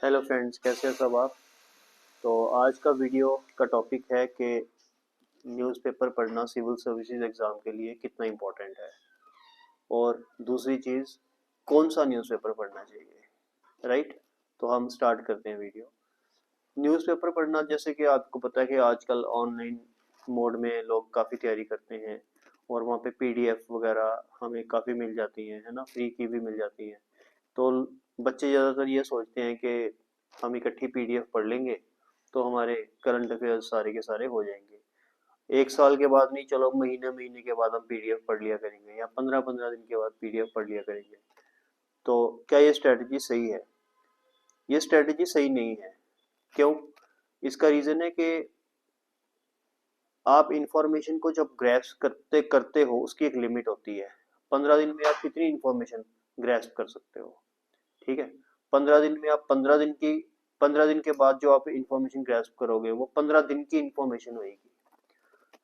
Hello friends, कैसे हैं सब आप। तो आज का वीडियो का टॉपिक है कि न्यूज़पेपर पढ़ना सिविल सर्विसेज एग्ज़ाम के लिए कितना इम्पोर्टेंट है, और दूसरी चीज़ कौन सा न्यूज़पेपर पढ़ना चाहिए। राइट। तो हम स्टार्ट करते हैं वीडियो। न्यूज़पेपर पढ़ना, जैसे कि आपको पता है कि आजकल ऑनलाइन मोड में लोग काफ़ी तैयारी करते हैं, और वहाँ पे पीडीएफ वगैरह हमें काफ़ी मिल जाती हैं, है ना, फ्री की भी मिल जाती हैं। तो बच्चे ज़्यादातर ये सोचते हैं कि हम इकट्ठी पीडीएफ पढ़ लेंगे तो हमारे करंट अफेयर्स सारे के सारे हो जाएंगे। एक साल के बाद नहीं, चलो महीने महीने के बाद हम पीडीएफ पढ़ लिया करेंगे, या 15-15 दिन के बाद पीडीएफ पढ़ लिया करेंगे। तो क्या ये स्ट्रेटजी सही है? ये स्ट्रेटजी सही नहीं है। क्यों? इसका रीज़न है कि आप इंफॉर्मेशन को जब ग्रैस्प करते करते हो उसकी एक लिमिट होती है। 15 दिन में आप कितनी इंफॉर्मेशन ग्रैस्प कर सकते हो? ठीक है। 15 दिन में आप 15 दिन के बाद जो आप इंफॉर्मेशन ग्रैस्प करोगे वो 15 दिन की इंफॉर्मेशन होगी।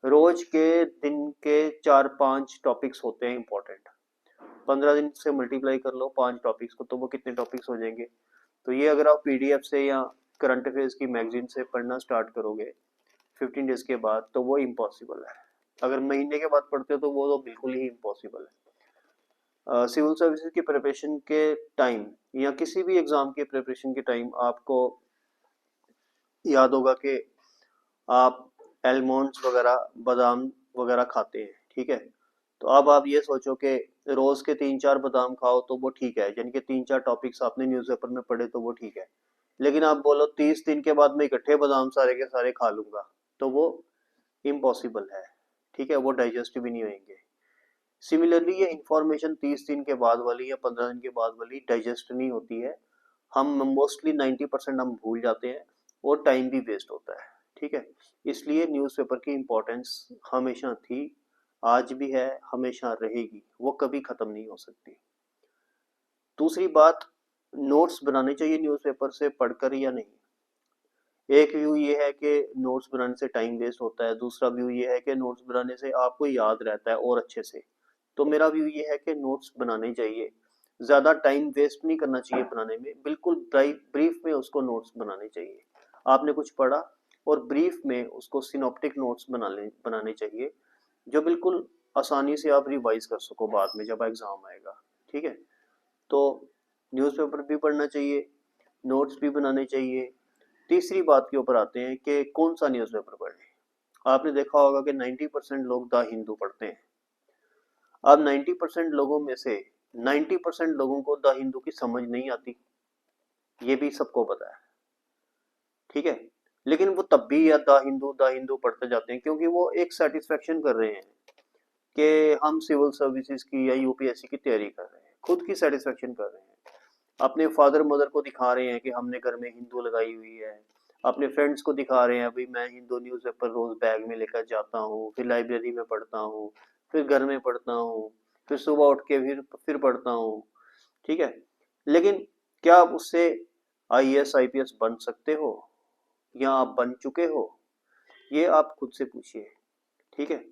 रोज के दिन के 4-5 टॉपिक्स होते हैं इंपॉर्टेंट। 15 दिन से मल्टीप्लाई कर लो 5 टॉपिक्स को, तो वो कितने टॉपिक्स हो जाएंगे। तो ये अगर आप पीडीएफ से या करंट अफेयर्स की मैगजीन से पढ़ना स्टार्ट करोगे 15 डेज के बाद, तो वो इम्पॉसिबल है। अगर महीने के बाद पढ़ते हो तो वो तो बिल्कुल ही इम्पॉसिबल है। सिविल सर्विसेज की प्रिपरेशन के टाइम या किसी भी एग्जाम के प्रिपरेशन के टाइम आपको याद होगा कि आप एलमंड्स वगैरह, बादाम वगैरह खाते हैं, ठीक है। तो अब आप ये सोचो कि रोज के 3-4 बादाम खाओ तो वो ठीक है, यानी कि 3-4 टॉपिक्स आपने न्यूज़पेपर में पढ़े तो वो ठीक है। लेकिन आप बोलो 30 दिन के बाद मैं इकट्ठे बादाम सारे के सारे खा लूंगा, तो वो इम्पॉसिबल है। ठीक है, वो डाइजेस्ट भी नहीं होंगे। सिमिलरली ये इंफॉर्मेशन 30 दिन के बाद वाली या 15 दिन के बाद वाली डाइजेस्ट नहीं होती है। हम मोस्टली 90% हम भूल जाते हैं, और टाइम भी वेस्ट होता है। ठीक है। इसलिए न्यूज़पेपर की इम्पोर्टेंस हमेशा थी, आज भी है, हमेशा रहेगी, वो कभी खत्म नहीं हो सकती। दूसरी बात, नोट्स बनाने चाहिए न्यूज़पेपर से पढ़कर या नहीं। एक व्यू ये है कि नोट्स बनाने से टाइम वेस्ट होता है, दूसरा व्यू ये है कि नोट्स बनाने से आपको याद रहता है और अच्छे से। तो मेरा व्यू ये है कि नोट्स बनाने चाहिए, ज़्यादा टाइम वेस्ट नहीं करना चाहिए बनाने में, बिल्कुल ब्रीफ में उसको नोट्स बनाने चाहिए। आपने कुछ पढ़ा और ब्रीफ में उसको सिनॉप्टिक नोट्स बनाने चाहिए, जो बिल्कुल आसानी से आप रिवाइज कर सको बाद में जब एग्जाम आएगा। ठीक है। तो न्यूज़पेपर भी पढ़ना चाहिए, नोट्स भी बनाने चाहिए। तीसरी बात के ऊपर आते हैं कि कौन सा न्यूज़पेपर पढ़ें। आपने देखा होगा कि 90% लोग द हिंदू पढ़ते हैं। अब 90% लोगों में से 90% लोगों को द हिंदू की समझ नहीं आती, ये भी सबको पता है। ठीक है। लेकिन वो तब भी या द हिंदू पढ़ते जाते हैं, क्योंकि वो एक सेटिस्फेक्शन कर रहे हैं कि हम सिविल सर्विसेज की या यूपीएससी की तैयारी कर रहे हैं, खुद की सेटिस्फेक्शन कर रहे हैं। अपने फादर मदर को दिखा रहे हैं कि हमने घर में हिंदू लगाई हुई है। अपने फ्रेंड्स को दिखा रहे हैं, अभी मैं हिंदू न्यूज़पेपर रोज बैग में लेकर जाता हूँ, फिर लाइब्रेरी में पढ़ता हूँ, फिर घर में पढ़ता हूँ, फिर सुबह उठ के फिर पढ़ता हूँ। ठीक है। लेकिन क्या आप उससे आईएएस आईपीएस बन सकते हो, या आप बन चुके हो? ये आप खुद से पूछिए। ठीक है।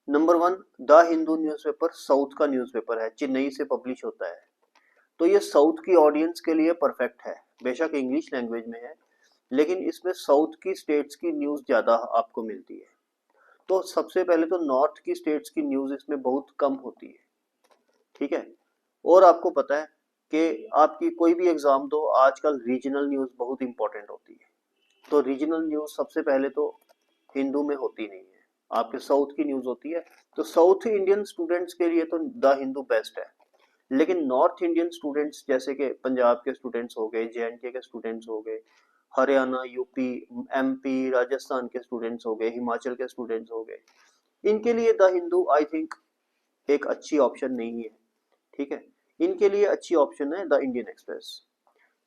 Number 1, the Hindu newspaper south का न्यूज़पेपर है, चेन्नई से पब्लिश होता है। तो ये साउथ की ऑडियंस के लिए परफेक्ट है। बेशक इंग्लिश लैंग्वेज में है, लेकिन इसमें साउथ की स्टेट्स की न्यूज़ ज़्यादा आपको मिलती है। तो सबसे पहले तो नॉर्थ की स्टेट्स की न्यूज़ इसमें बहुत कम होती है। ठीक है। और आपको पता है कि आपकी कोई भी एग्जाम दो, आजकल रीजनल न्यूज़ बहुत इंपॉर्टेंट होती है। तो रीजनल न्यूज़ सबसे पहले तो हिंदू में होती नहीं है, आपके साउथ की न्यूज़ होती है। तो साउथ इंडियन स्टूडेंट्स के लिए तो द हिंदू बेस्ट है। लेकिन नॉर्थ इंडियन स्टूडेंट्स, जैसे कि पंजाब के स्टूडेंट्स हो गए, जेएंडके के स्टूडेंट्स हो गए, हरियाणा, यूपी, एमपी, राजस्थान के स्टूडेंट्स हो गए, हिमाचल के स्टूडेंट्स हो गए, इनके लिए द हिंदू आई थिंक एक अच्छी ऑप्शन नहीं है। ठीक है। इनके लिए अच्छी ऑप्शन है द इंडियन एक्सप्रेस।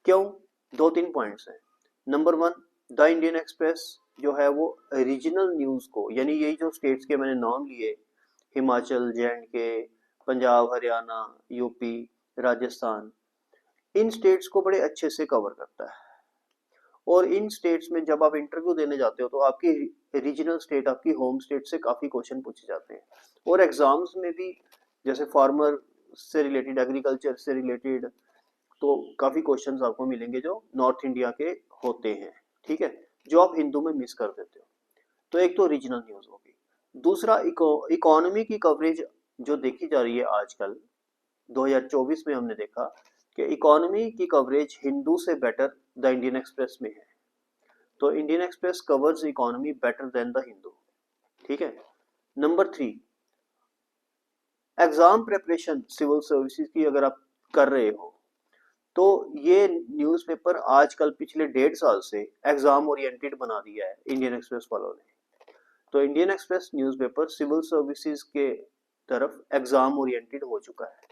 क्यों? 2-3 पॉइंट्स हैं। नंबर 1, द इंडियन एक्सप्रेस जो है वो रीजनल न्यूज़ को, यानी यही जो स्टेट्स के मैंने नाम लिए, हिमाचल, जेएंडके, पंजाब, हरियाणा, यूपी, राजस्थान, इन स्टेट्स को बड़े अच्छे से कवर करता है। और इन स्टेट्स में जब आप इंटरव्यू देने जाते हो तो आपकी रीजनल स्टेट, आपकी होम स्टेट से काफ़ी क्वेश्चन पूछे जाते हैं। और एग्जाम्स में भी, जैसे फार्मर से रिलेटेड, एग्रीकल्चर से रिलेटेड, तो काफी क्वेश्चंस आपको मिलेंगे जो नॉर्थ इंडिया के होते हैं, ठीक है, जो आप हिंदू में मिस कर देते हो। तो एक तो रीजनल न्यूज होगी, दूसरा इकोनॉमी की कवरेज जो देखी जा रही है आजकल 2024 में हमने देखा कि इकोनॉमी की कवरेज हिंदू से बेटर द इंडियन एक्सप्रेस में है। तो Indian Express covers economy better than the Hindu, ठीक है। Number 3, exam preparation civil services की अगर आप कर रहे हो तो ये न्यूज़पेपर आजकल पिछले 1.5 साल से एग्जाम ओरिएंटेड बना दिया है इंडियन एक्सप्रेस वालों ने। तो Indian Express newspaper civil services के तरफ एग्जाम ओरिएंटेड हो चुका है।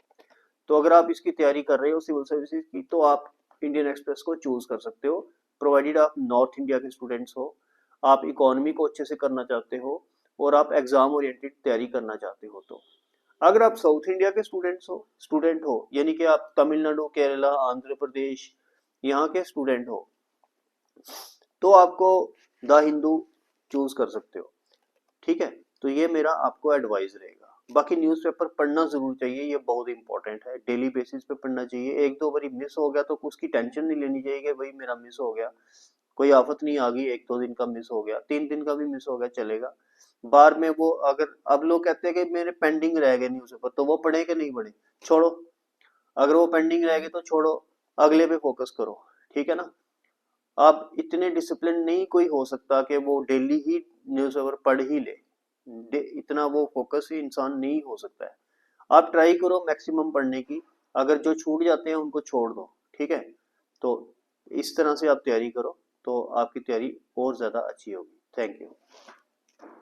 तो अगर आप इसकी तैयारी कर रहे हो सिविल सर्विसेज की तो आप इंडियन एक्सप्रेस को चूज कर सकते हो, प्रोवाइडेड आप नॉर्थ इंडिया के स्टूडेंट्स हो, आप इकोनॉमी को अच्छे से करना चाहते हो और आप एग्जाम ओरिएंटेड तैयारी करना चाहते हो। तो अगर आप साउथ इंडिया के स्टूडेंट हो यानी कि आप तमिलनाडु, केरला, आंध्र प्रदेश यहाँ के स्टूडेंट हो तो आपको द हिंदू चूज कर सकते हो, ठीक है। तो ये मेरा आपको एडवाइस रहेगा। बाकी न्यूज़पेपर पढ़ना जरूर चाहिए, ये बहुत इंपॉर्टेंट है, डेली बेसिस पे पढ़ना चाहिए। एक दो बारी मिस हो गया तो उसकी टेंशन नहीं लेनी चाहिए कि भाई मेरा मिस हो गया, कोई आफत नहीं आ गई, 1-2 दिन का मिस हो गया, 3 दिन का भी मिस हो गया चलेगा। बाद में वो अगर अब लोग कहते हैं कि मेरे पेंडिंग रह गए न्यूज़पेपर, तो वो पढ़े कि नहीं पढ़े, छोड़ो। अगर वो पेंडिंग रह गए तो छोड़ो, अगले पे फोकस करो, ठीक है ना। आप इतने डिसिप्लिन नहीं कोई हो सकता कि वो डेली ही न्यूज़पेपर पढ़ ही ले, इतना वो फोकस ही इंसान नहीं हो सकता है। आप ट्राई करो मैक्सिमम पढ़ने की, अगर जो छूट जाते हैं उनको छोड़ दो, ठीक है। तो इस तरह से आप तैयारी करो तो आपकी तैयारी और ज्यादा अच्छी होगी। Thank you.